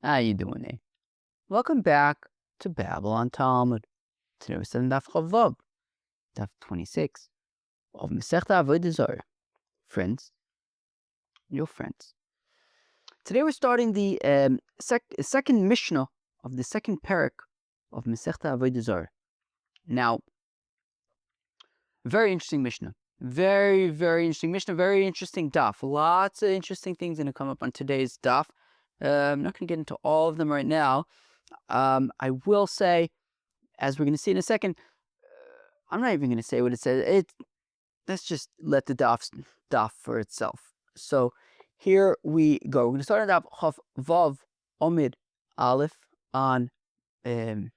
How you doing, eh? Welcome back to Babylon Talmud. Today we're studying Daf Chavav, Daf 26 of Masechta Avodah Zarah. Friends, your friends. Today we're starting the second Mishnah of the second parak of Masechta Avodah Zarah. Now, very interesting Mishnah. Very, very interesting Mishnah. Very interesting Daf. Lots of interesting things going to come up on today's Daf. I'm not going to get into all of them right now. I will say, as we're going to see in a second, I'm not even going to say what it says. Let's just let the daf for itself. So here we go. We're going to start on Daf Chav Vav Omid Aleph on of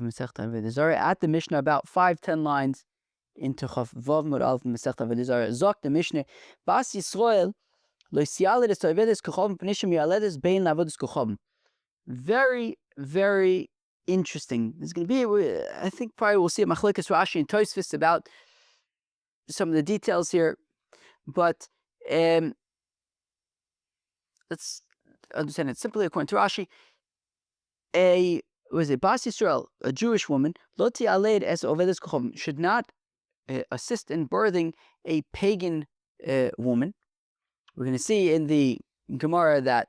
Masechta Avodah Zarah at the Mishnah, about 5-10 lines into Chav Vav Omid Aleph Masechta Avodah Zarah. Zok the Mishnah Bas Yisrael Lo Sialedes Tovedes Kochavim Pnishim Yaledes Bein Lavodes Kochavim. Very, very interesting. There's going to be, I think probably we'll see a Machlekes Rashi and Tosfos about some of the details here, but let's understand it simply. According to Rashi, Bas Yisrael, a Jewish woman, Loti Aled Es Ovedes Kochavim, should not assist in birthing a pagan woman. We're going to see in the Gemara that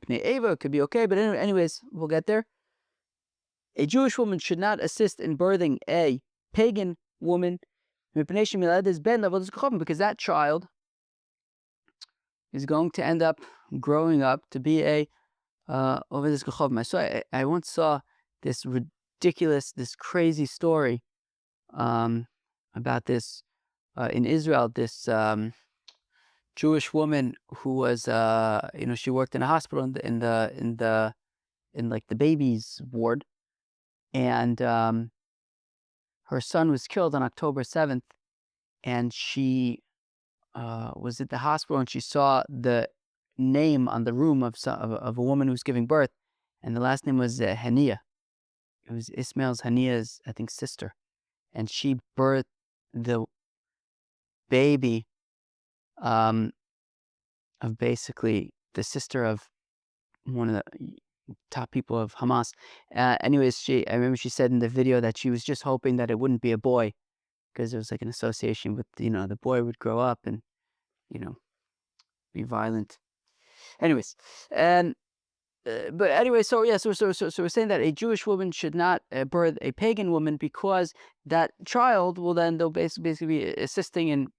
Eva could be okay, but anyways, we'll get there. A Jewish woman should not assist in birthing a pagan woman because that child is going to end up growing up to be a Ovedes Kochavim. So I once saw this crazy story about this in Israel. This Jewish woman who was, she worked in a hospital in the babies ward, and her son was killed on October 7th, and she was at the hospital, and she saw the name on the room of a woman who was giving birth, and the last name was Hania. It was Ismail's Hania's, I think, sister, and she birthed the baby of basically the sister of one of the top people of Hamas. Anyways, I remember she said in the video that she was just hoping that it wouldn't be a boy, because there was like an association with, the boy would grow up and, be violent. Anyways, and but anyway, so we're saying that a Jewish woman should not birth a pagan woman, because that child will then, they'll basically be assisting in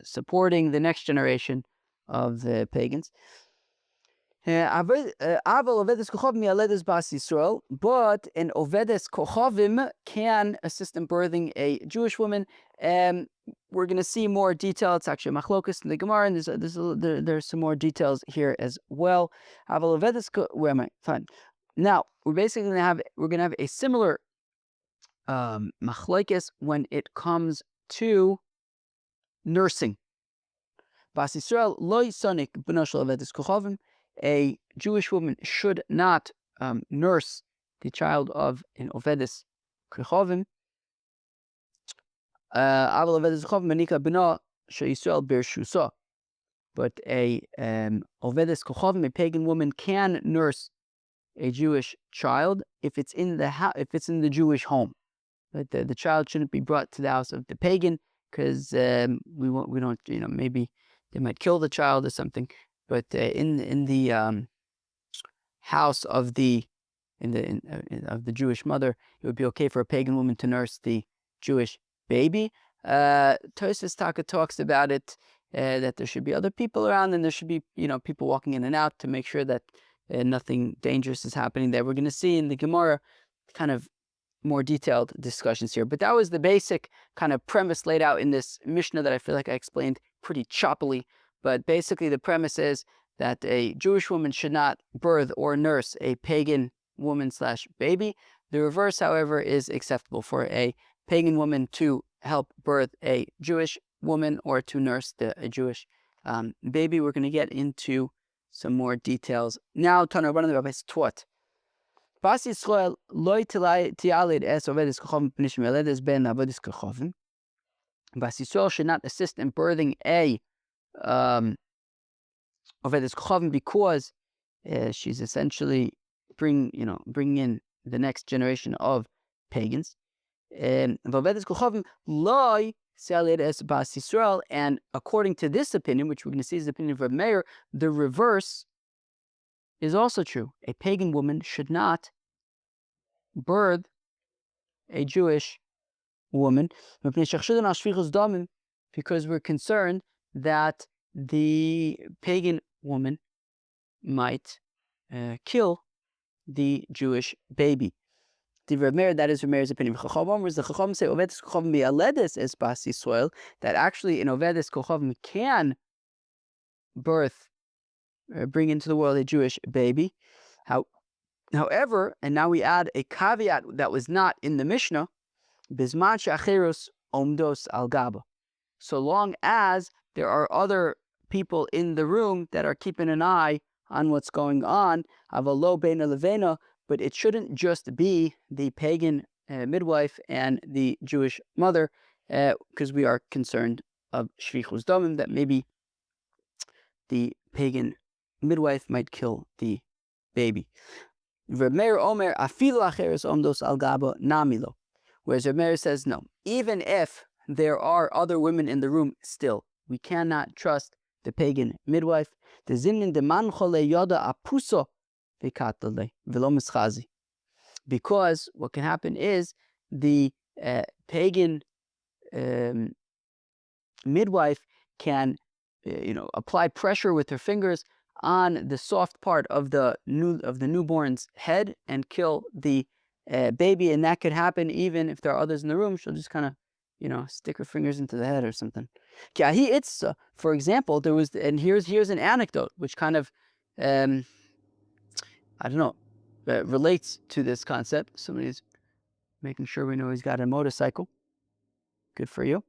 supporting the next generation of the pagans. But an Ovedes Kochavim can assist in birthing a Jewish woman. We're going to see more detail. It's actually a Machlokes in the Gemara, and there's some more details here as well. Where am I? Fine. Now we're basically going to have a similar Machlokes when it comes to nursing. Bas Yisrael lo yisonik b'no shel Ovedes Kochavim. A Jewish woman should not nurse the child of an Ovedes Kochavim. Aval Ovedes Kochavim manika b'no shel Yisrael b'rshusa. But a Ovedes Kochavim, a pagan woman, can nurse a Jewish child if it's in the Jewish home. But the child shouldn't be brought to the house of the pagan, because we don't, maybe they might kill the child or something. But in the house of the Jewish mother, it would be okay for a pagan woman to nurse the Jewish baby. Tosfos Taka talks about it, that there should be other people around, and there should be people walking in and out to make sure that nothing dangerous is happening there. We're going to see in the Gemara kind of more detailed discussions here, but that was the basic kind of premise laid out in this Mishnah that I feel like I explained pretty choppily. But basically the premise is that a Jewish woman should not birth or nurse a pagan woman / baby. The reverse, however, is acceptable, for a pagan woman to help birth a Jewish woman or to nurse a Jewish baby. We're going to get into some more details now. Tana, one of the rabbis taught. Bas Yisrael lo tialid es Ovedes Kochavim pnishim yaledes ben Avodes Kochavim. Bas Yisrael should not assist in birthing a Ovedes Kochavim because she's essentially bringing in the next generation of pagans. Ovedes Kochavim loy salid es Bas Yisrael, and according to this opinion, which we're going to see is the opinion of Reb Meir, the reverse is also true. A pagan woman should not birth a Jewish woman because we're concerned that the pagan woman might kill the Jewish baby. The Reb Meir, that is Reb Meir's opinion. The Chacham say Ovedes Kochavim mi'aledes es Bas Yisrael, that actually in Ovedes Kochavim can bring into the world a Jewish baby. However, and now we add a caveat that was not in the Mishnah, Bisman she'acheros omdos al gaba. So long as there are other people in the room that are keeping an eye on what's going on, avalo beina levena, but it shouldn't just be the pagan midwife and the Jewish mother, because we are concerned of shvichus damim, that maybe the pagan midwife might kill the baby. Reb Meir Omer afilu acheres omdos al gaba namilo. Whereas Reb Meir says no, even if there are other women in the room, still we cannot trust the pagan midwife. The zimnin de man chole yoda apuso v'katlele v'lo mischazi, because what can happen is the pagan midwife can apply pressure with her fingers on the soft part of the newborn's head and kill the baby, and that could happen even if there are others in the room. She'll just kind of stick her fingers into the head or something. For example, there was, and here's an anecdote which kind of relates to this concept. Somebody's making sure we know he's got a motorcycle. Good for you.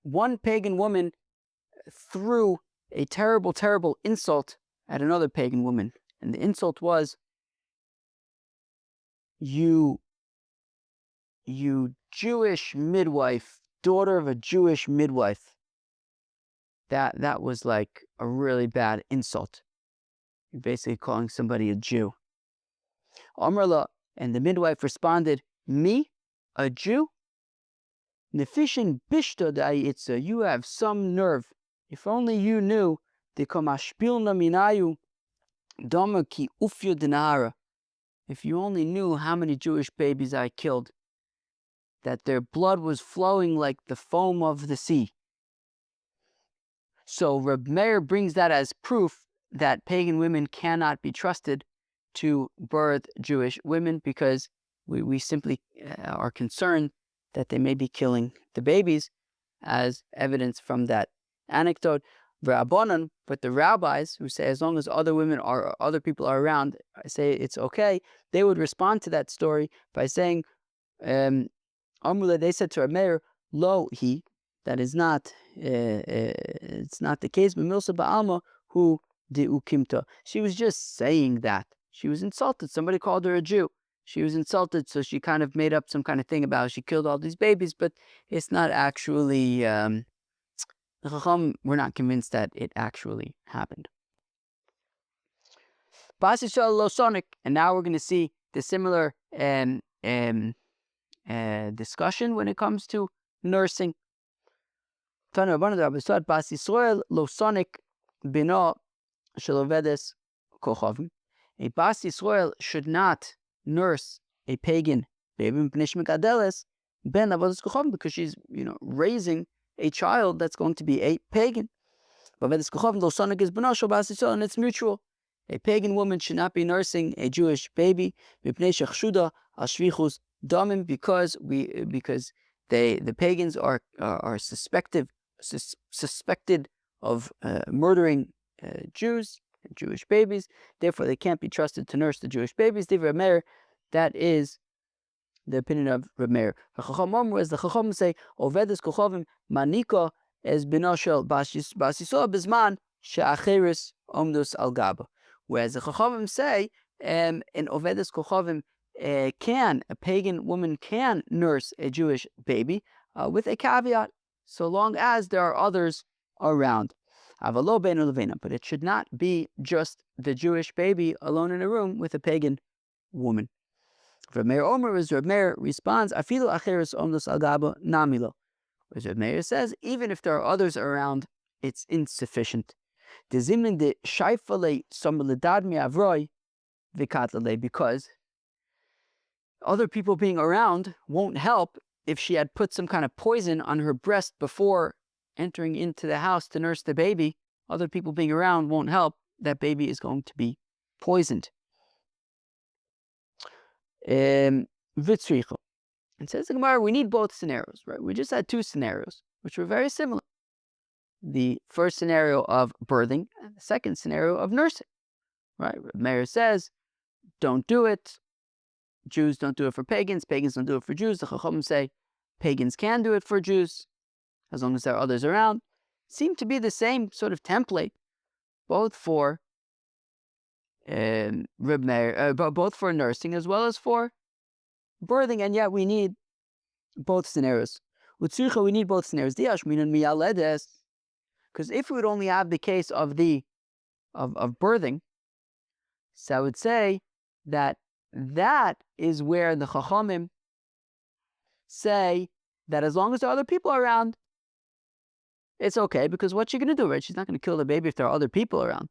One pagan woman threw a terrible, terrible insult at another pagan woman. And the insult was, you Jewish midwife, daughter of a Jewish midwife. That was like a really bad insult. You're basically calling somebody a Jew. Amrla, and the midwife responded, me, a Jew? Nefishin bishta da'itza, you have some nerve. If only you knew, de kamashpilna minayu dama ki ufya dinara. If you only knew how many Jewish babies I killed, that their blood was flowing like the foam of the sea. So Reb Meir brings that as proof that pagan women cannot be trusted to birth Jewish women, because we simply are concerned that they may be killing the babies, as evidence from that anecdote. Rabbanan, but the rabbis who say as long as other people are around, I say it's okay, they would respond to that story by saying, Amrula, they said to Reb Meir, lo he, that is not, it's not the case, but Milsa Ba'alma, who de ukimta. She was just saying that. She was insulted. Somebody called her a Jew. She was insulted, so she kind of made up some kind of thing about how she killed all these babies, but it's not actually, the Chacham were not convinced that it actually happened. Bas Yisrael lo sonic, and now we're going to see the similar discussion when it comes to nursing. Bas Yisrael lo sonic bino shel ovedes kochavim. A Bas Yisrael should not nurse a pagan baby because she's raising a child that's going to be a pagan. And it's mutual. A pagan woman should not be nursing a Jewish baby because the pagans are suspected of murdering Jews and Jewish babies. Therefore, they can't be trusted to nurse the Jewish babies. That is the opinion of Reb Meir. As the Chacham say, Ovedes Kochavim manika es binoshel Bas Yisrael bizman she'acheres omdos al gaba. Whereas the Chachamim say an Ovedes Kochavim a pagan woman can nurse a Jewish baby with a caveat, so long as there are others around. But it should not be just the Jewish baby alone in a room with a pagan woman. Reb Meir Omer, as Reb Meir responds, Afilu acheres omnos al gabo namilo. As Reb Meir says, even if there are others around, it's insufficient. Because other people being around won't help if she had put some kind of poison on her breast before entering into the house to nurse the baby. Other people being around won't help. That baby is going to be poisoned. It says the Gemara, we need both scenarios, right? We just had two scenarios, which were very similar. The first scenario of birthing and the second scenario of nursing, right? Meir says, don't do it. Jews don't do it for pagans. Pagans don't do it for Jews. The Chachamim say pagans can do it for Jews as long as there are others around. Seem to be the same sort of template, both for both for nursing as well as for birthing, and yet we need both scenarios. We need both scenarios. Because if we would only have the case of birthing, so I would say that is where the Chachamim say that as long as there are other people around, it's okay, because what's she going to do, right? She's not going to kill the baby if there are other people around,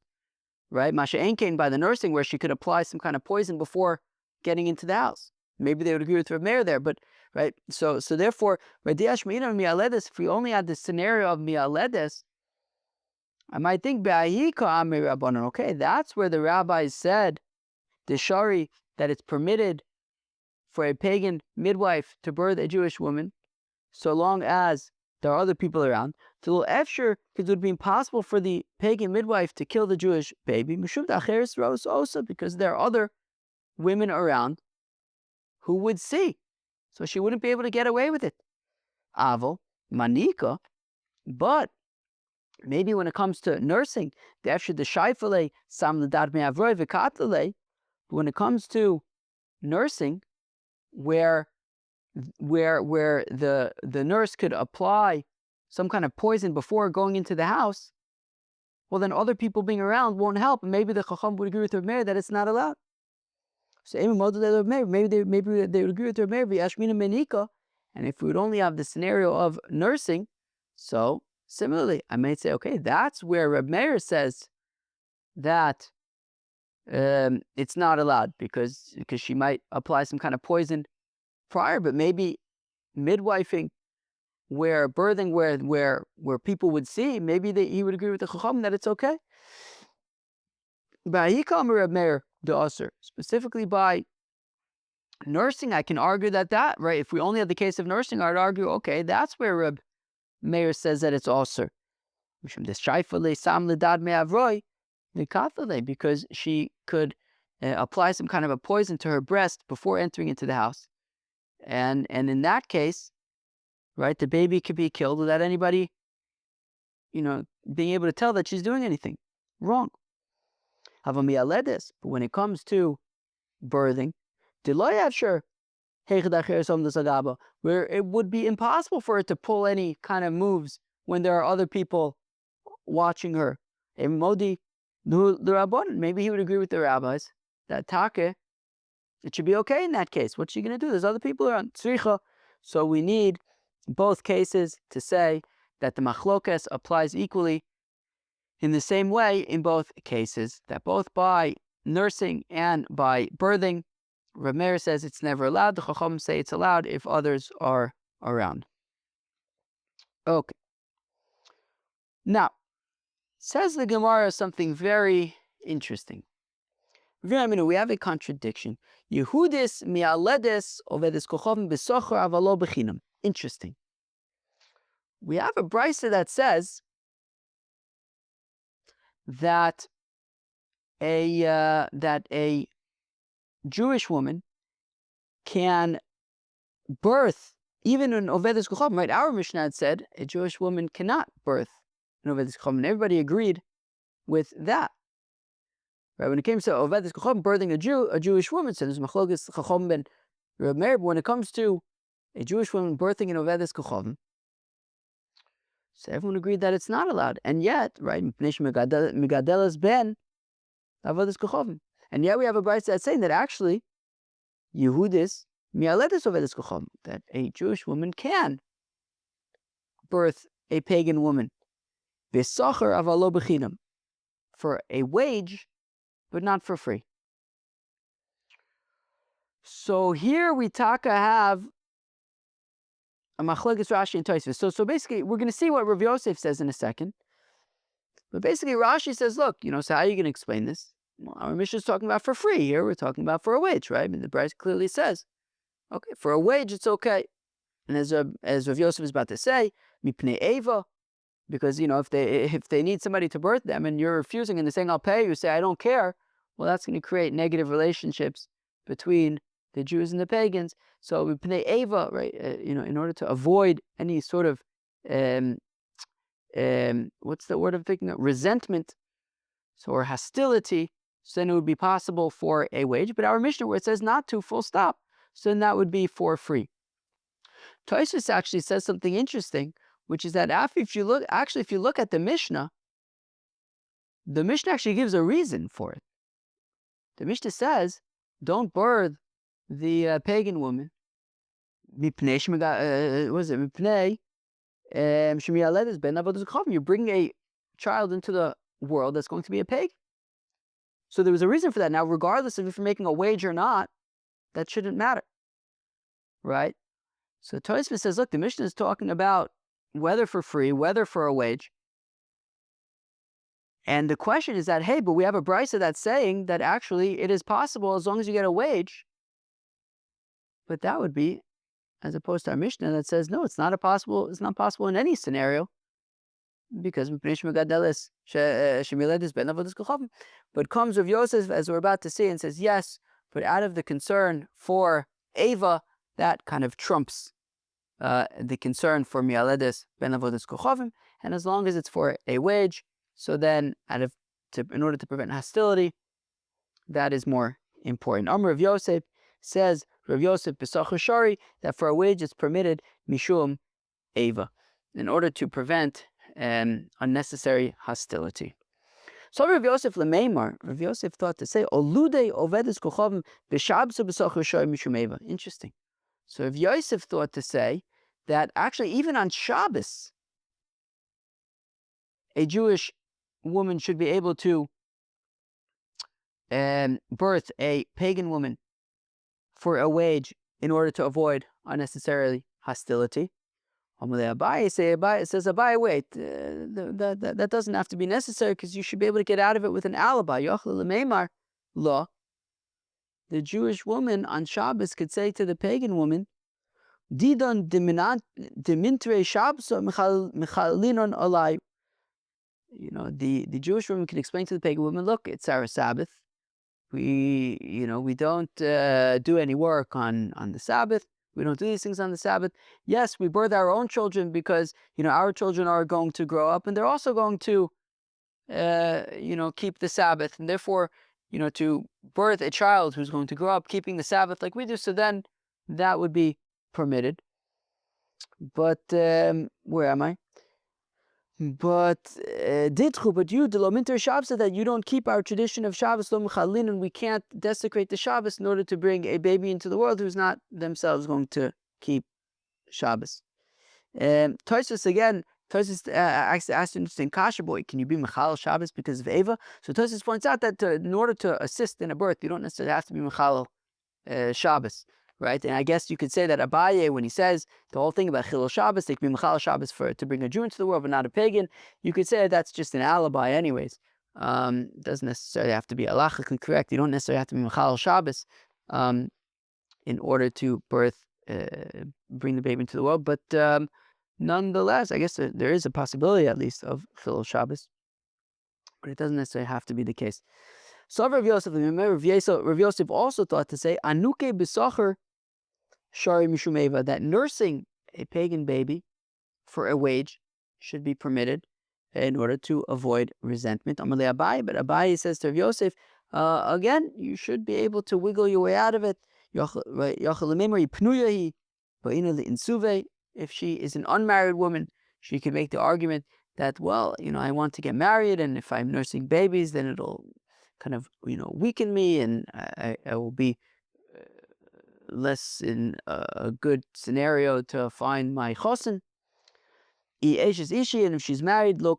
right? Masha Enkein by the nursing, where she could apply some kind of poison before getting into the house. Maybe they would agree with Reb Meir there, but right. So therefore, if we only had the scenario of mialedes, I might think okay, that's where the rabbis said the shari that it's permitted for a pagan midwife to birth a Jewish woman, so long as there are other people around. So because it would be impossible for the pagan midwife to kill the Jewish baby, because there are other women around who would see. So she wouldn't be able to get away with it. Avo, manika, but maybe when it comes to nursing, when it comes to nursing, where the nurse could apply some kind of poison before going into the house, well, then other people being around won't help. And maybe the Chacham would agree with Reb Meir that it's not allowed. So maybe they would agree with Reb Meir, menika. And if we would only have the scenario of nursing, so similarly, I might say, okay, that's where Reb Meir says that it's not allowed because she might apply some kind of poison prior, but maybe midwifing, where birthing, where people would see, maybe he would agree with the Chacham that it's okay. Reb Meir the Asr, specifically by nursing, I can argue that right. If we only had the case of nursing, I'd argue, okay, that's where Reb Meir says that it's Asr. Because she could apply some kind of a poison to her breast before entering into the house. And in that case, right, the baby could be killed without anybody, being able to tell that she's doing anything wrong. But when it comes to birthing, where it would be impossible for her to pull any kind of moves when there are other people watching her. Maybe he would agree with the rabbis that take, it should be okay in that case. What's she going to do? There's other people around. So we need both cases to say that the machlokes applies equally in the same way in both cases, that both by nursing and by birthing, Reb Meir says it's never allowed. The Chacham say it's allowed if others are around. Okay. Now, says the Gemara something very interesting. We have a contradiction. Yehudis mialedes ovedes kochavim besocher avalo bechinam. Interesting. We have a brisa that says that a Jewish woman can birth even an ovedes kochavim. Right? Our Mishnah had said a Jewish woman cannot birth an ovedes kochavim. Everybody agreed with that. Right? When it comes to Ovedes Kochom, birthing a Jewish woman, so there's Machlokes Chacham ben Reb Meir. But when it comes to a Jewish woman birthing an Ovedes Kochom, so everyone agreed that it's not allowed. And yet, right, Migadelas ben Avodas Kochom. And yet we have a brayso that's saying that actually, Yehudis mialedes Ovedes Kochom, that a Jewish woman can birth a pagan woman, B'sachar avalo b'chinam, for a wage, but not for free. So here we have a machlokes Rashi and Tosfos. So basically, we're going to see what Rav Yosef says in a second. But basically, Rashi says, look, so how are you going to explain this? Well, our Mishnah is talking about for free. Here we're talking about for a wage, right? I mean, the Brayso clearly says, okay, for a wage, it's okay. And as Rav Yosef is about to say, mipnei eva, because if they need somebody to birth them and you're refusing and they're saying I'll pay you, say I don't care, well, that's going to create negative relationships between the Jews and the pagans. So mipnei eva, right? In order to avoid any sort of what's the word I'm thinking of? Resentment, or hostility. So then it would be possible for a wage. But our Mishnah, where it says not to, full stop, so then that would be for free. Tosfos actually says something interesting, which is that if you look at the Mishnah actually gives a reason for it. The Mishnah says, don't birth the pagan woman. You're bringing a child into the world that's going to be a pagan. So there was a reason for that. Now, regardless of if you're making a wage or not, that shouldn't matter, right? So Tosfos says, look, the Mishnah is talking about whether for free, whether for a wage. And the question is that, hey, but we have a brayso that's saying that actually it is possible as long as you get a wage. But that would be, as opposed to our Mishnah that says, no, it's not possible in any scenario. Because but comes Rav Yosef, as we're about to see, and says, yes, but out of the concern for Eva, that kind of trumps the concern for mialedes ben avodas kochavim, and as long as it's for a wage, so then in order to prevent hostility, that is more important. Rav Yosef says, Rav Yosef b'sachar shari, that for a wage it's permitted mishum Eva, in order to prevent unnecessary hostility. So Rav Yosef lemeimar, Rav Yosef thought to say, Olude ovedes kochavim b'shabsa b'sachar shari mishum Eva. Interesting. So Rav Yosef thought to say that actually even on Shabbos, a Jewish woman should be able to birth a pagan woman for a wage in order to avoid unnecessarily hostility. Abaye says, wait, that doesn't have to be necessary because you should be able to get out of it with an alibi. Law. The Jewish woman on Shabbos could say to the pagan woman, Didon dimintre Shabbos michalinon alai. The Jewish woman can explain to the pagan woman, look, it's our Sabbath. We don't do any work on the Sabbath. We don't do these things on the Sabbath. Yes, we birth our own children because, our children are going to grow up and they're also going to, keep the Sabbath. And therefore, to birth a child who's going to grow up keeping the Sabbath like we do, so then that would be permitted. But, where am I? But you, Shabbos, said that you don't keep our tradition of Shabbos, and we can't desecrate the Shabbos in order to bring a baby into the world who's not themselves going to keep Shabbos. Tosfos actually asked an interesting kasha, boy, can you be Mechal Shabbos because of Eva? So Tosfos points out that in order to assist in a birth, you don't necessarily have to be Mechal Shabbos. Right, and I guess you could say that Abaye, when he says the whole thing about Chilul Shabbos, they can be Mechal Shabbos to bring a Jew into the world, but not a pagan. You could say that's just an alibi, anyways. Doesn't necessarily have to be halachically correct. You don't necessarily have to be Mechal Shabbos in order to bring the baby into the world. But nonetheless, I guess there is a possibility, at least, of Chilul Shabbos, but it doesn't necessarily have to be the case. So Rav Yosef, Rav Yosef also thought to say, Anuke b'sachar shari mishum Eva, that nursing a pagan baby for a wage should be permitted in order to avoid resentment. Amalei Abaye, but Abaye says to Rav Yosef, again, you should be able to wiggle your way out of it. If she is an unmarried woman, she can make the argument that, well, I want to get married, and if I'm nursing babies, then it'll kind of, weaken me, and I will be less in a good scenario to find my chosen. And if she's married, well,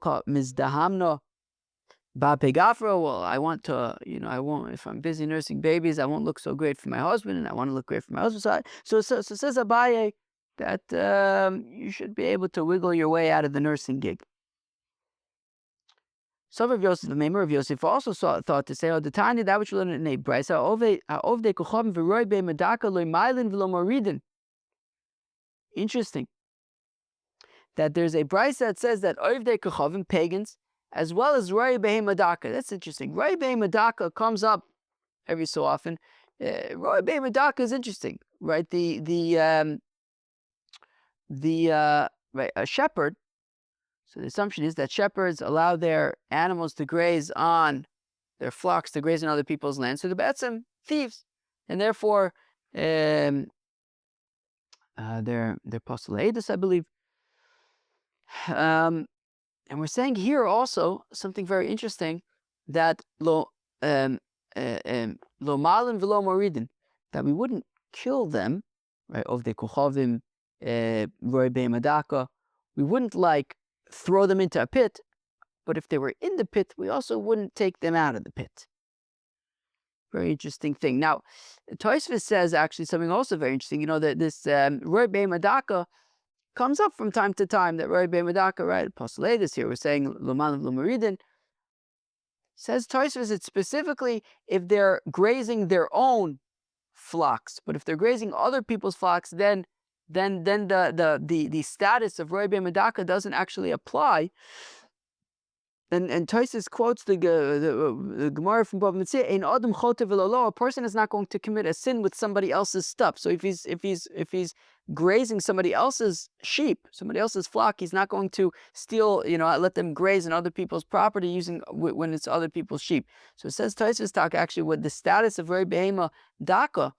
I want to, I won't, if I'm busy nursing babies, I won't look so great for my husband, and I want to look great for my husband's side. So says Abaye that you should be able to wiggle your way out of the nursing gig. Some of Yosef, the Memor of Yosef, also thought to say, "Oh, the tiny that which we learn in a brisa, interesting that there's a brisa that says that ovdei kochavim, pagans, as well as roi behemadaka. That's interesting. Roi behemadaka comes up every so often. Roi behemadaka is interesting, right? Right, a shepherd. So the assumption is that shepherds allow their animals to graze on their flocks, to graze on other people's land. So the betzim, thieves, and therefore they're postulatus, I believe. And we're saying here also something very interesting, that lo malin v'lo moridin, that we wouldn't kill them, right? Of the kochavim, roi be'emadaka, we wouldn't throw them into a pit, but if they were in the pit, we also wouldn't take them out of the pit. Very interesting thing. Now, Tosfos says actually something also very interesting. That this roi be'emadaka comes up from time to time, that roi be'emadaka, right? Postulatus here, we're saying loman of lumaridin. Says Tosfos, it's specifically if they're grazing their own flocks, but if they're grazing other people's flocks, then the status of roi be'emadaka doesn't actually apply. And Tosfos quotes the Gemara from Bava Metzia, "Ein adam chotev v'lo," a person is not going to commit a sin with somebody else's stuff. So if he's grazing somebody else's sheep, somebody else's flock, he's not going to steal, let them graze in other people's property when it's other people's sheep. So it says Tosfos talk actually with the status of roi be'emadaka,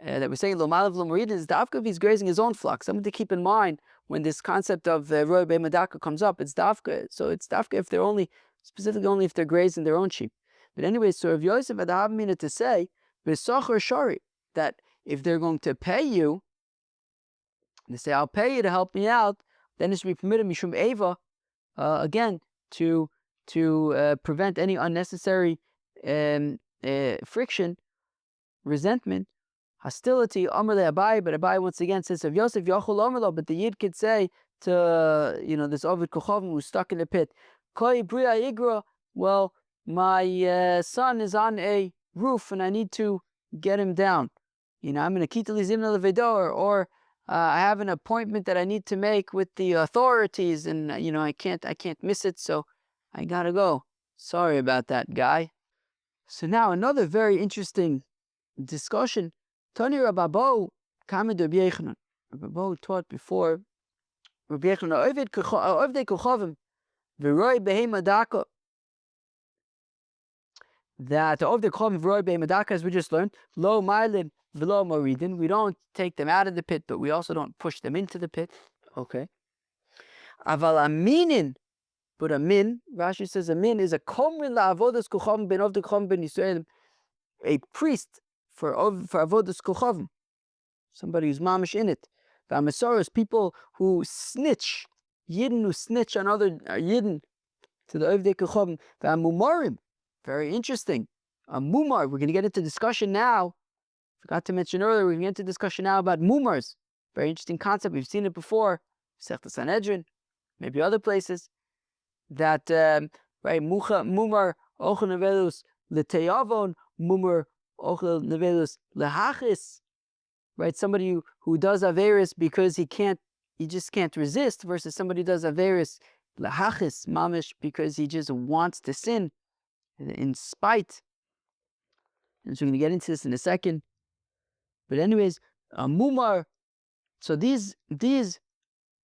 that we're saying lo malav lo moridin, is dafka if he's grazing his own flock. Something to keep in mind when this concept of roi be'emadaka comes up. It's dafka. So it's dafka if they're specifically only if they're grazing their own sheep. But anyway, so if Yosef had Havamina to say b'sachar shari, that if they're going to pay you, they say, I'll pay you to help me out, then it should be permitted mishum eva, again, to prevent any unnecessary friction, resentment, hostility. Amar le Abaye, but Abaye once again says of Yosef Yachol Omerlo, but the Yid could say to this Ovid Kochavim who's stuck in the pit, Koi Bria Igra, well, my son is on a roof and I need to get him down. I'm in a Kitali Zimna Levedor, or I have an appointment that I need to make with the authorities, and I can't miss it, so I gotta go. Sorry about that, guy. So now another very interesting discussion. Tani Rababo Kamed Rabbi Yechanan. Rababo taught before Rabbi Yechanan Ovdei Kochavim v'roi behemadaka, that Ovdei Kochavim v'roi behemadaka, as we just learned, lo ma'ilin v'lo moridin, we don't take them out of the pit, but we also don't push them into the pit. Okay. Aval aminin, but a min, Rashi says a min is a komrin la'avodas kochavim ben Ovdei Kochavim ben Yisraelim, a priest for avodas kochavim, somebody who's mamish in it. V'amasoros, people who snitch, yidden who snitch on other yidden to the ovdei kochavim. V'amumarim, very interesting. A mumar, we're going to get into discussion now. Forgot to mention earlier, we're going to get into discussion now about mumars. Very interesting concept. We've seen it before. Sechta Sanhedrin, maybe other places. That right, mumar ochel nevelus leteyavon, mumar ochel nevelus lehachis. Right, somebody who does averis because he just can't resist, versus somebody who does averis lehachis mamish because he just wants to sin in spite. And so we're going to get into this in a second. But anyways, mumar. So these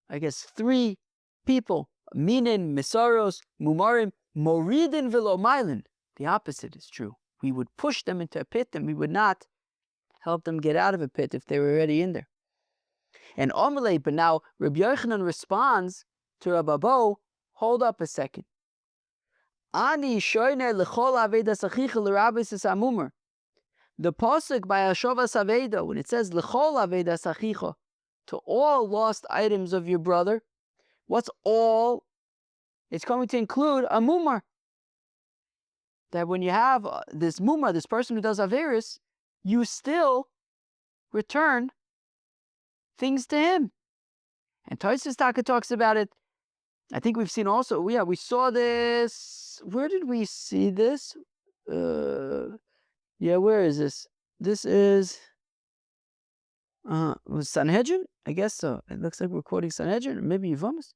I guess 3 people, minin, misaros, mumarim, moridin v'lo mailin. The opposite is true. we would push them into a pit and we would not help them get out of a pit if they were already in there. And Omelei, but now Rabbi Yochanan responds to Rabbi Bo, hold up a second. Ani shoyne lechol avedas achicha l'rabis es amumar. The pasuk by Hashavas Aveda, when it says lechol avedas achicha, to all lost items of your brother, what's all? It's going to include a mumar. That when you have this mumar, this person who does averis, you still return things to him. And Tosfos Taka talks about it. I think we've seen also, we saw this. Where did we see this? Where is this? This is was Sanhedrin? I guess so. It looks like we're quoting Sanhedrin, or maybe Yevamos.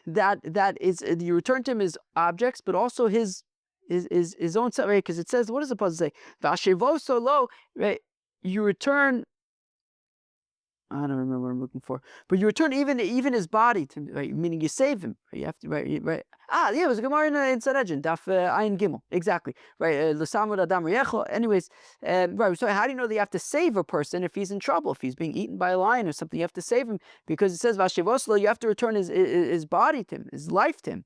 That is, you return to him his objects, but also his own self, right? Because it says, what does the pasuk say? V'ashevo solo, right? You return. I don't remember what I'm looking for, but you return even his body to, right? Meaning you save him. Right? You have to, right? It was a Gemara in Sanhedrin, Daf Ayin Gimel, exactly, right? L'samud Adam Riyecho. Anyways, right. So how do you know that you have to save a person if he's in trouble, if he's being eaten by a lion or something? You have to save him because it says Vashivoslo. You have to return his body to him, his life to him.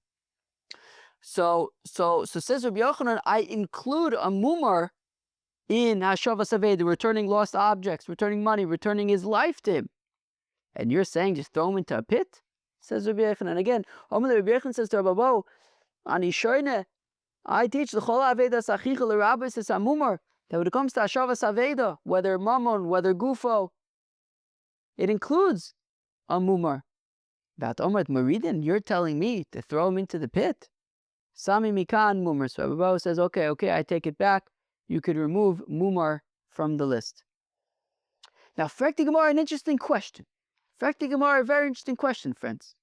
So says Rabbi Yochanan, I include a mumar in Hashavas Aveda, returning lost objects, returning money, returning his life to him. And you're saying just throw him into a pit? Says Rabbi Yochanan. And again, Rabbi Yochanan says to Rabbi Bo, Ani shoyne, I teach the chol avedas achicha l'rabis es amumar, that when it comes to Hashavas Aveda, whether mammon, whether gufo, it includes a mumar. But Omar Maridin, you're telling me to throw him into the pit. Sami mikan mumar. So Rabbi Bo says, okay, I take it back. You could remove mumar from the list. Now, Frekti Gemara, an interesting question. Frekti Gemara, a very interesting question, friends.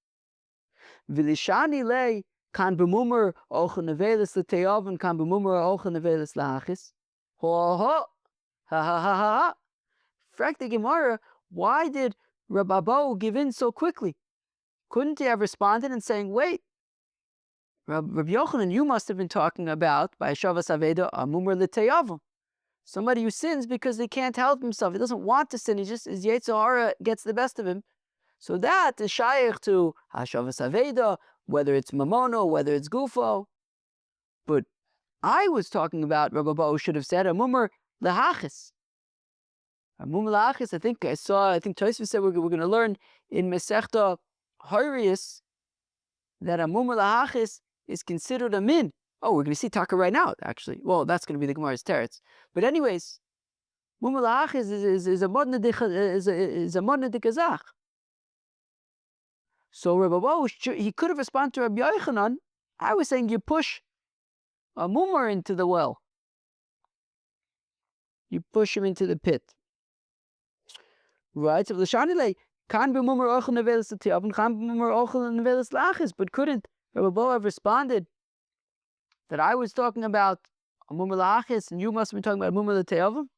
V'lishani lei kan b'mumar ocha nevelis l'teyavon kan b'mumar ocha nevelis l'achis. Ha. Frekti Gemara, why did Rabbi Bo give in so quickly? Couldn't he have responded and saying, wait, Rabbi Yochanan, you must have been talking about, by Hashavas Aveda, a mumar l'teyavon. Somebody who sins because he can't help himself. He doesn't want to sin. He just, his Yetzer Hara gets the best of him. So that is shaykh to Hashavas Aveda, whether it's mamono, whether it's gufo. But I was talking about, Rabbi Bo should have said, a mumar l'hachis. A mumar l'hachis, I think Tosfos said we're going to learn in Masechta Horayos that a mumar l'hachis is considered a min. Oh, we're going to see Taka right now, actually. Well, that's going to be the Gemara's teretz. But anyways, mumar l'hachis is a modna d'kazach. So Rabbi Bo, he could have responded to Rabbi Yochanan. I was saying you push a mumar into the well. You push him into the pit. Right? So l'shanile kan b'mumar ochel nevelis l'tiyavon, kan b'mumar ochel nevelis l'achis. But couldn't Rabbi Bo have responded that I was talking about a mumar l'achis and you must have been talking about a mumar l'tiyavon?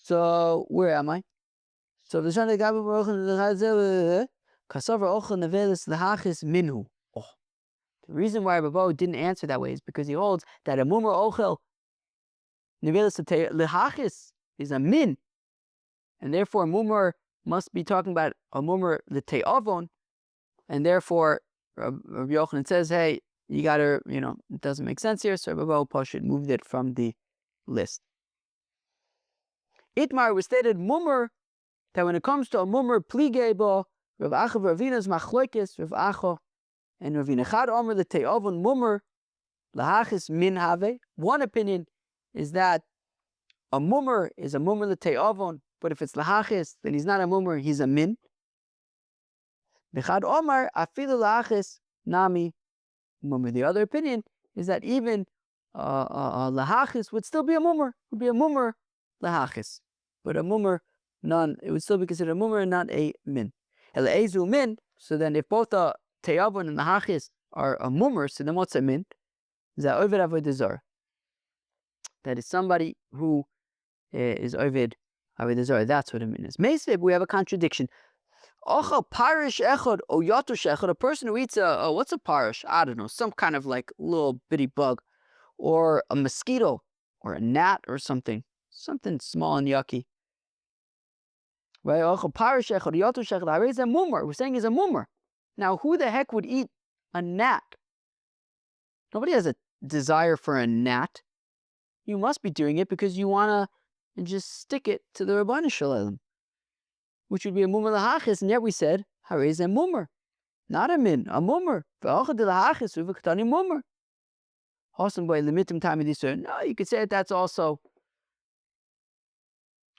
So where am I? So the Shana Gabi Kasavar Ochel Nevelis Lahachis Minu. Oh. The reason why Rabbi Bo didn't answer that way is because he holds that a mumar Ochel Nevelis Lahachis is a min. And therefore mumar must be talking about a mumar l'te'avon. And therefore Rabbi Yochanan says, hey, you gotta, it doesn't make sense here. So Rabbi Bo Pashut moved it from the list. Itmar was stated mumar, that when it comes to a mumar pligeba, Rav Acha Ravina's machlokes, Rav Acha and Ravina Chad Omer l'te'avon mumar lahachis min have. One opinion is that a mumar is a mumar l'te'avon, but if it's lahachis, then he's not a mumar, he's a min. Bechad Omer afilu lahachis nami mumar. The other opinion is that even lahachis would still be a mumar, would be a mumar lahachis, but a mumar it would still be considered a mumar and not a min. Ele'ezu min, so then if both the te'avon and the hachis are a mumar, so then what's a min? That Oved Avodah Zarah. That is somebody who is Oved Avodah Zarah. That's what a min is. Meisveb, we have a contradiction. Ochel parish echad o yatush echad, a person who eats what's a parish? I don't know, some kind of like little bitty bug, or a mosquito, or a gnat, or something small and yucky. Right? Ochel parish echad o yatush echad. I raise a mummer. We're saying he's a mummer. Now, who the heck would eat a gnat? Nobody has a desire for a gnat. You must be doing it because you want to just stick it to the Rabbanu Shalom, which would be a mummer lahachis, and yet we said, harez a mummer. Not a min, a mummer. V'achad lahachis u'v'ktani mummer. Hosan by limitim time of this. No, you could say that that's also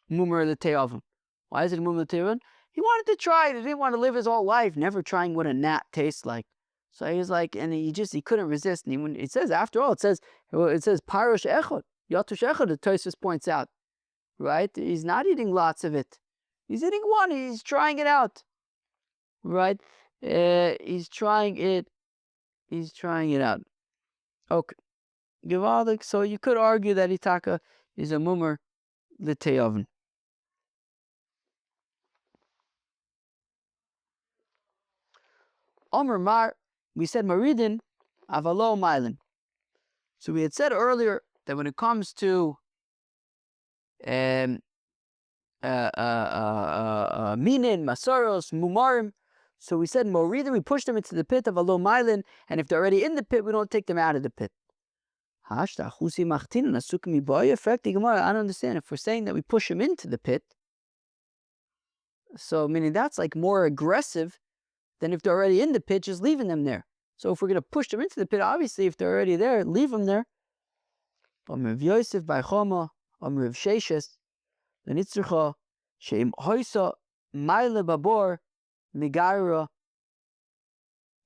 mummer l'te'avim. Why is it mummer l'te'avim? He wanted to try it. He didn't want to live his whole life never trying what a gnat tastes like. So he was like, and he couldn't resist. And it says, after all, it says Parosh Echad, Yatush Echad, the Tosfos points out, right? He's not eating lots of it. He's eating one. He's trying it out, right? He's trying it out. Okay. Gewaldig. So you could argue that Itaka is a mummer l'te'avim. Omer Mar, we said Maridin, Avalo Mylin. So we had said earlier that when it comes to Minin, Masaros, Mumarim, so we said Maridin, we push them into the pit of Avalo Mylin, and if they're already in the pit, we don't take them out of the pit. I don't understand. If we're saying that we push them into the pit, so meaning that's like more aggressive than if they're already in the pit, just leaving them there. So if we're going to push them into the pit, obviously, if they're already there, leave them there. Rav Yosef by Choma, Rav Sheshes, the Nitzrucha, Sheim Hoysa, Maile Babor, Migaira.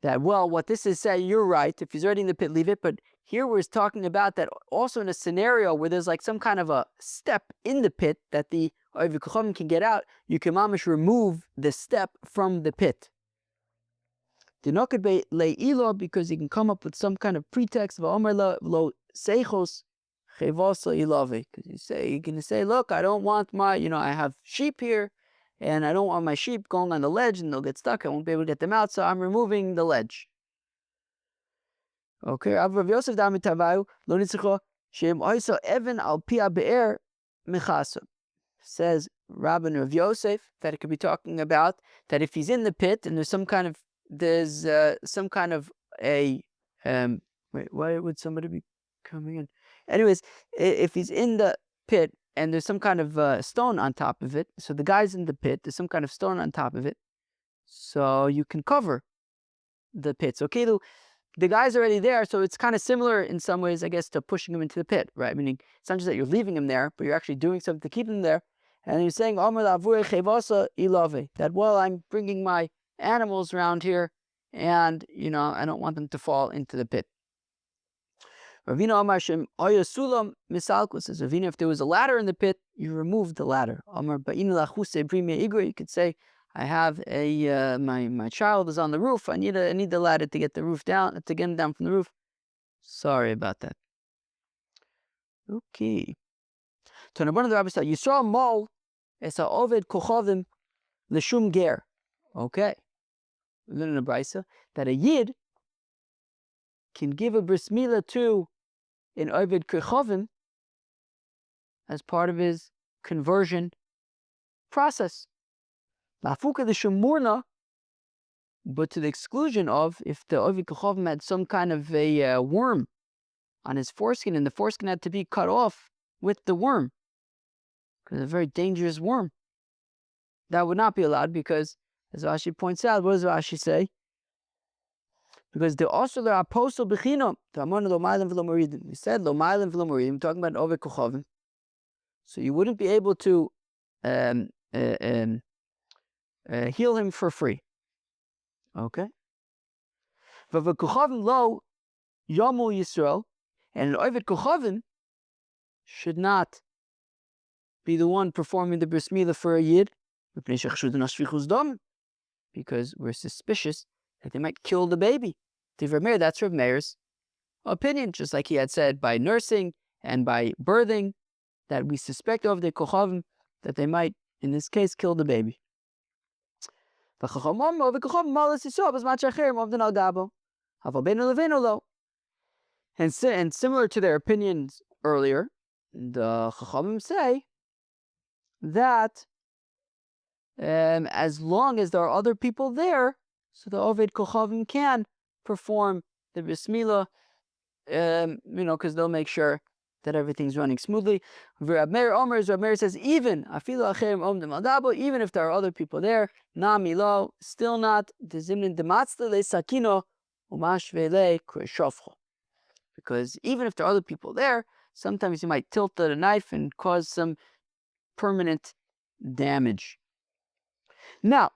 That, well, what this is saying, you're right. If he's already in the pit, leave it. But here we're talking about that also in a scenario where there's like some kind of a step in the pit that the Oivik Chacham can get out. You can mamish remove the step from the pit. Dinokad le'ilo, because he can come up with some kind of pretext of Omer lo seichos chevasa ilave. Because you can say, look, I don't want my, I have sheep here, and I don't want my sheep going on the ledge and they'll get stuck. I won't be able to get them out, so I'm removing the ledge. Okay, Rav Yosef damitavayu lo nitzcha shem oisa even al pia be'er mechasa. Says Rabbi Rav Yosef that it could be talking about that if he's in the pit and there's some kind of a wait, why would somebody be coming in? Anyways, if he's in the pit and there's some kind of stone on top of it, so the guy's in the pit, there's some kind of stone on top of it, so you can cover the pit. So okay, the guy's already there, so it's kind of similar in some ways, I guess, to pushing him into the pit, right? Meaning it's not just that you're leaving him there, but you're actually doing something to keep him there. And you're saying, that, well, I'm bringing my animals around here, and I don't want them to fall into the pit. Ravina Amar Shem Oya Sulam Misalkus says, Ravina, if there was a ladder in the pit, you remove the ladder. Amar Ba'in Lachuse Brimia Igor, you could say, I have my child is on the roof. I need the ladder to get the roof down, to get him down from the roof. Sorry about that. Okay. To the Rabbi said, you saw a mole, it's a Ovid Kochavim Lishum Ger. Okay. We learn in the Brisa that a Yid can give a bris milah to an Ovid Kochavim as part of his conversion process. Mafuka the Shemurna, but to the exclusion of if the Ovid Kochavim had some kind of a worm on his foreskin, and the foreskin had to be cut off with the worm, because it's a very dangerous worm. That would not be allowed because, as Rashi points out, what does Rashi say? Because the also the apostle bechino, the amon lo ma'alim v'lo moridim. We said lo ma'alim v'lo moridim, talking about Ovid Kochavim. So you wouldn't be able to heal him for free. Okay? V'va Kochavim lo yamu Yisrael, and an Ovid Kochavim should not be the one performing the bris milah for a yid, because we're suspicious that they might kill the baby. That's Rav Meir's opinion, just like he had said by nursing and by birthing, that we suspect of the Kochavim that they might, in this case, kill the baby. And similar to their opinions earlier, the Chachamim say that as long as there are other people there, so the Oved Kochavim can perform the Bris Milah, because they'll make sure that everything's running smoothly. Rab Meir says, even even if there are other people there, still not because even if there are other people there, sometimes you might tilt the knife and cause some permanent damage. Now,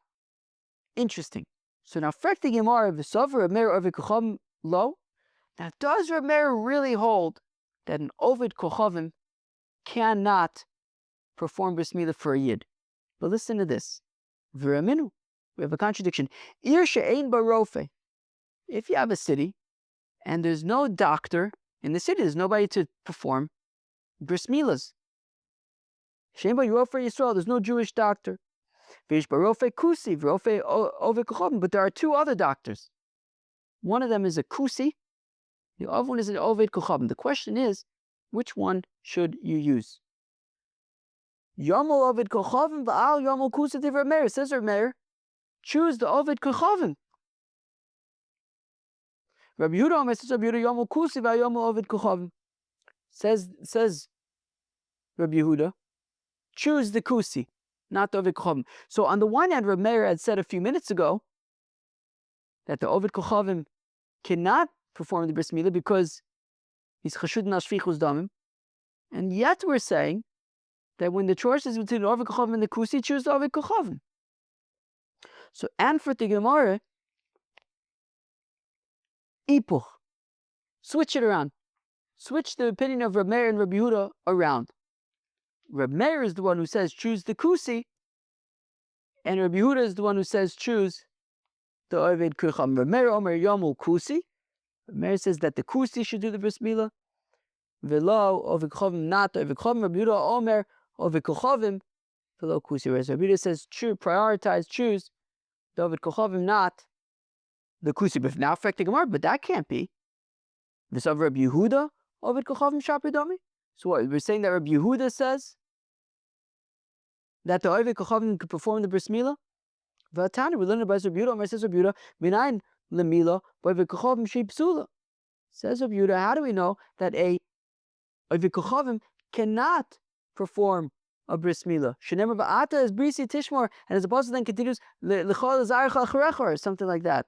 interesting. So now, Frekti Gemara v'Sover Rab Meir Oved Kochavim lo. Now, does Rab Meir really hold that an Oved Kochavim cannot perform Bris Milah for a Yid? But listen to this. V'Raminu. We have a contradiction. Ir she'ein barofe. If you have a city and there's no doctor in the city, there's nobody to perform Bris Milahs. She'ein barofe Yisrael, there's no Jewish doctor. V'ish barofe kusi, v'rofe Oved Kochavim. But there are two other doctors. One of them is a kusi. The other one is an Oved Kochavim. The question is, which one should you use? Yomel Oved Kochavim v'al Yomel Kusi de Rab Meir. Says Rab Meir, choose the Oved Kochavim. Rabbi Yehuda says Rabbi Yehuda Yomel Kusi v'al Yomel Oved Kochavim. Says Rabbi Yehuda, choose the Kusi, not the Oved Kochavim. So on the one hand, Rab Meir had said a few minutes ago that the Oved Kochavim cannot perform the Bris Milah because he's chashud nashfichus damim, and yet we're saying that when the choice is between the Oved Kochavim and the Kusi, choose the Oved Kochavim. So, and for the Gemara, ipuch, switch it around. Switch the opinion of Rab Meir and Rabbi Yehuda around. Rab Meir is the one who says choose the Kusi, and Rabbi Yehuda is the one who says choose the Oved Kochavim. Rab Meir Omer Yomul Kusi. Rab Meir says that the Kusi should do the Bris Milah. V'lo Oved Kochavim, not the Oved Kochavim. Rabbi Yehuda Omer Oved Kochavim, v'lo Kusi. Whereas Rabbi Yehuda says choose the Oved Kochavim, not the Kusi. But now affecting Gemara, but that can't be. This of Rabbi Yehuda Oved Kochavim Shapidami. So what we're saying that Rabbi Yehuda says that the Oved Kochavim could perform the Bris Milah. V'atani we learn about Rabbi Yehuda. Omer says Rabbi Yehuda minayin lemila Oved Kochavim sheipsula. Says Rabbi Yehuda, how do we know that a Oved Kochavim cannot perform a Bris Milah? Shenemar ba'ata is brisi tishmor, and as opposed to then continues l'chol zarcha acharecha or something like that.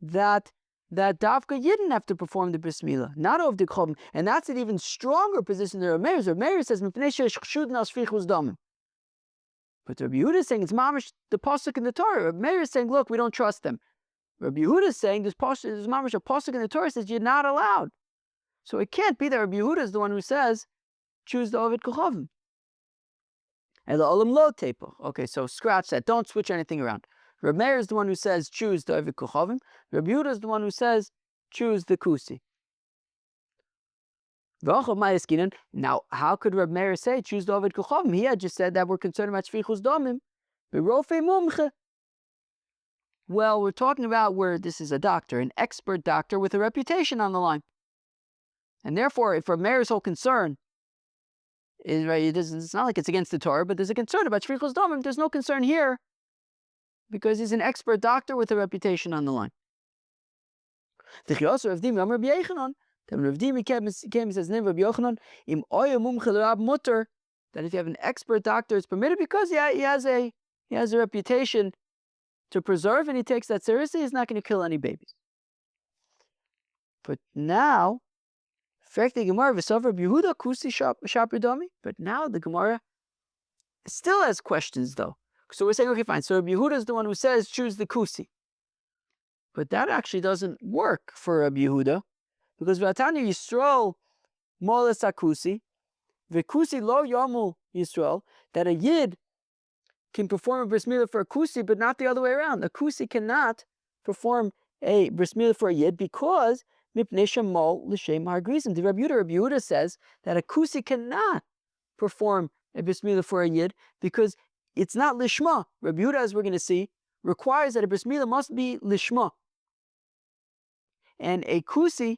That Dafka Yidden have to perform the Bris Milah, not of the Kochavim, and that's an even stronger position than Rab Meir. Rab Meir says mipnei she'chshud nashfichus damim. But Rabbi Yehuda is saying it's mamish the pasuk in the Torah. Rab Meir is saying, look, we don't trust them. Rabbi Yehuda is saying this mamish a pasuk in the Torah says you're not allowed. So it can't be that Rabbi Yehuda is the one who says choose the Oved Kochavim. And the olam lo teipach. Okay, so scratch that. Don't switch anything around. Rab Meir is the one who says choose the Oved Kochavim. Rabbi Yehuda is the one who says choose the Kusi. Now, how could Rab Meir say choose the Oved Kochavim? He had just said that we're concerned about shfichus damim. Well, we're talking about where this is a doctor, an expert doctor with a reputation on the line. And therefore, if Rab Meir's whole concern is, right, it's not like it's against the Torah, but there's a concern about shfichus damim, there's no concern here because he's an expert doctor with a reputation on the line. That if you have an expert doctor, it's permitted because he has a reputation to preserve, and he takes that seriously. He's not going to kill any babies. But now, but now the Gemara still has questions, though. So we're saying, okay, fine. So Rabbi Yehuda is the one who says choose the Kusi. But that actually doesn't work for Rabbi Yehuda, because Vatani Yisrael moles akusi, v'kusi lo yomul Yisrael, that a Yid can perform a Bris Milah for a Kusi, but not the other way around. A Kusi cannot perform a Bris Milah for a Yid because mipnei shemol l'shem hargrizim. The Rabbi Yehuda says that a Kusi cannot perform a Bris Milah for a Yid because it's not lishma. Rabbi Yehuda, as we're going to see, requires that a bris milah must be lishma. And a kusi,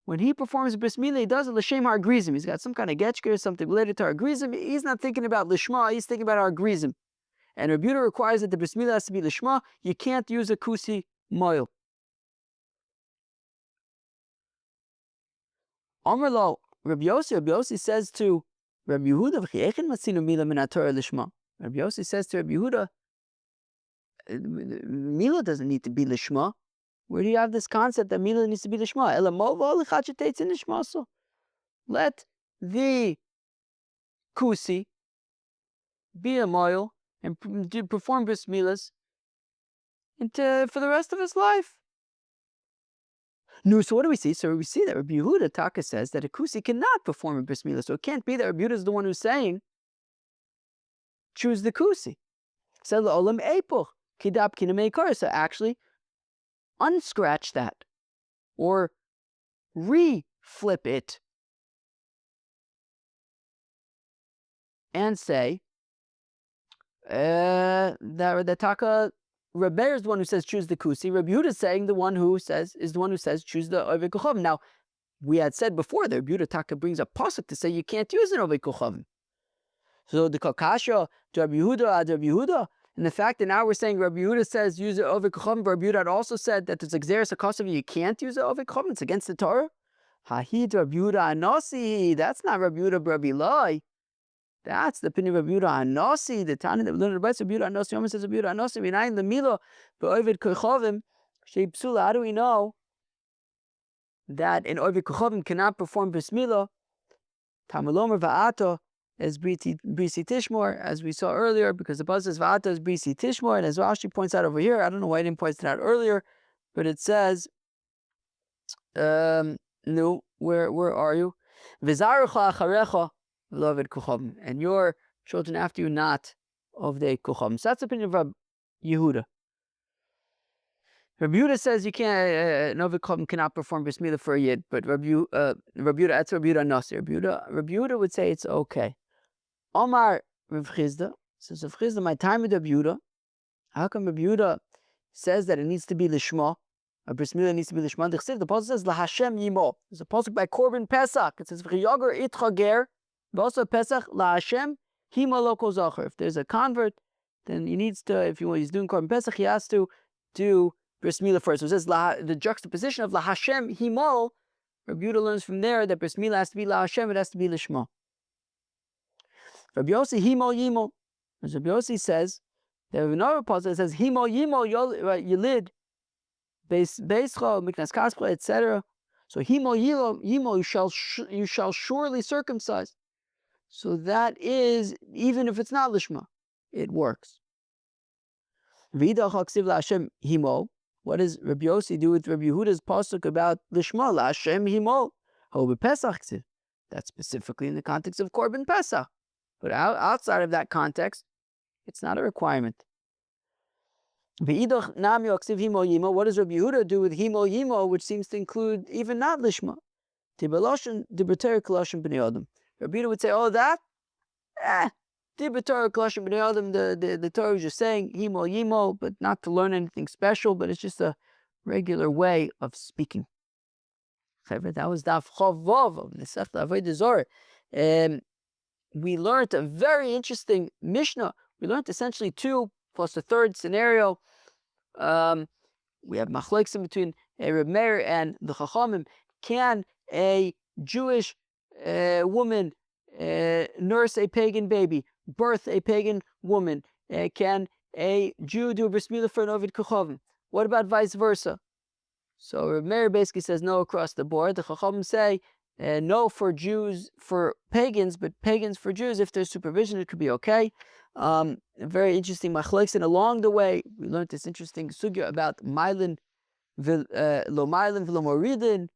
when he performs a bris milah, he does it l'shem har grizim. He's got some kind of getchker, something related to har grizim. He's not thinking about lishma, he's thinking about har grizim. And Rabbi Yehuda requires that the bris milah has to be lishma. You can't use a kusi moil. Amar lo, Rabbi Yossi says to Rabbi Yehuda, Rabbi Yossi says to Rabbi Yehuda, milah doesn't need to be lishma. Where do you have this concept that milah needs to be lishma? Let the kusi be a moil and perform bris milahs for the rest of his life. No, so what do we see? So we see that Rabbi Yehuda Taka says that a kusi cannot perform a bris milah. So it can't be that Rabbi Yehuda is the one who's saying, choose the kusi. So actually, unscratch that or re-flip it and say that Taka Rabbi Meir is the one who says choose the kusi. Rabbi Yehuda is saying the one who says choose the oved kochavim. Now we had said before that Rabbi Yehuda Taka brings a pasuk to say you can't use an oved kochavim. So the kakasha to Rabbi Yehuda, and the fact that now we're saying Rabbi Yehuda says use an oved kochavim, but Rabbi Yehuda had also said that there's exeris akasav you can't use an oved kochavim. It's against the Torah. Hahid Rabbi Yehuda Anasi. That's not Rabbi Yehuda Rabbi Lai. That's the opinion of Rabbi Yehuda Anasi. The Tanya that we learned about Rabbi Yehuda Anasi. Almost says Rabbi Yehuda Anasi. Minayin the milo be'oved kochavim shei psula. How do we know that an oved kochavim cannot perform bris milah? Tamalomer va'ato as brisi tishmor, as we saw earlier, because the pasuk says va'ato as brisi tishmor, and as Rashi points out over here, I don't know why I didn't point it out earlier, but it says, no, where are you? V'zarucha acharecha v'loved kochavim, and your children after you not of the kochavim. So that's the opinion of Rabbi Yehuda. Rabbi Yehuda says you can't, an oved kochavim cannot perform bris milah for a yid, but Rabbi Yehuda, that's Rabbi Yehuda Nasi. Rabbi Yehuda would say it's okay. Omar Rav Chizda says, Rav Chizda, my time with Rabbi Yehuda, how come Rabbi Yehuda says that it needs to be lishma? A bris milah needs to be lishma. The pasuk says LaHashem Yimo. There's a pasuk by Korban Pesach. It says V'chiyager itcha ger. Also Pesach LaHashem Himo lo kol zacher. If there's a convert, then he needs to. If he's doing Korban Pesach, he has to do bris milah first. So it says the juxtaposition of LaHashem Himo. Rabbi Yehuda learns from there that bris milah has to be LaHashem. It has to be lishma. Rabbi Yossi Himo Yimo. As Rabbi Yossi says, there is another passage that says Himo Yimo Yilid. Beischa, Miknas Kaspra, etc. So Himo Yimo, you shall surely circumcise. So that is, even if it's not Lishma, it works. Vida Chaksiv LaHashem Himo. What does Rabbi Yossi do with Rabbi Yehuda's pasuk about Lishma? LaHashem Himo. Ho Pesach. That's specifically in the context of Korban Pesach. But outside of that context, it's not a requirement. What does Rabbi Yehuda do with himo yimo, which seems to include even not lishma? Rabbi Yehuda would say, oh, that? The Torah is just saying himo yimo, but not to learn anything special, but it's just a regular way of speaking. That was Daf Yomi Avodah Zarah. We learned a very interesting Mishnah. We learned essentially two, plus the third scenario. We have machlokes in between Rabbi Meir and the Chachamim. Can a Jewish woman nurse a pagan baby, birth a pagan woman? Can a Jew do a bris milah for an oved kochavim? What about vice versa? So Rabbi Meir basically says no across the board. The Chachamim say no for Jews, for pagans, but pagans for Jews. If there's supervision, it could be okay. Very interesting machlokes, and along the way we learned this interesting sugya about mylin lo mylin v'lo moridin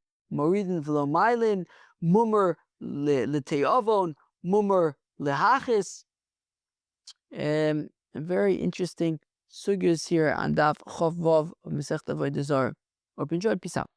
v'lo mylin, mummer leteavon, mummer lehachis. Very interesting sugyas here on Daf Chof Vav of Masechta Avodah Zarah. Hope you enjoyed. Peace out.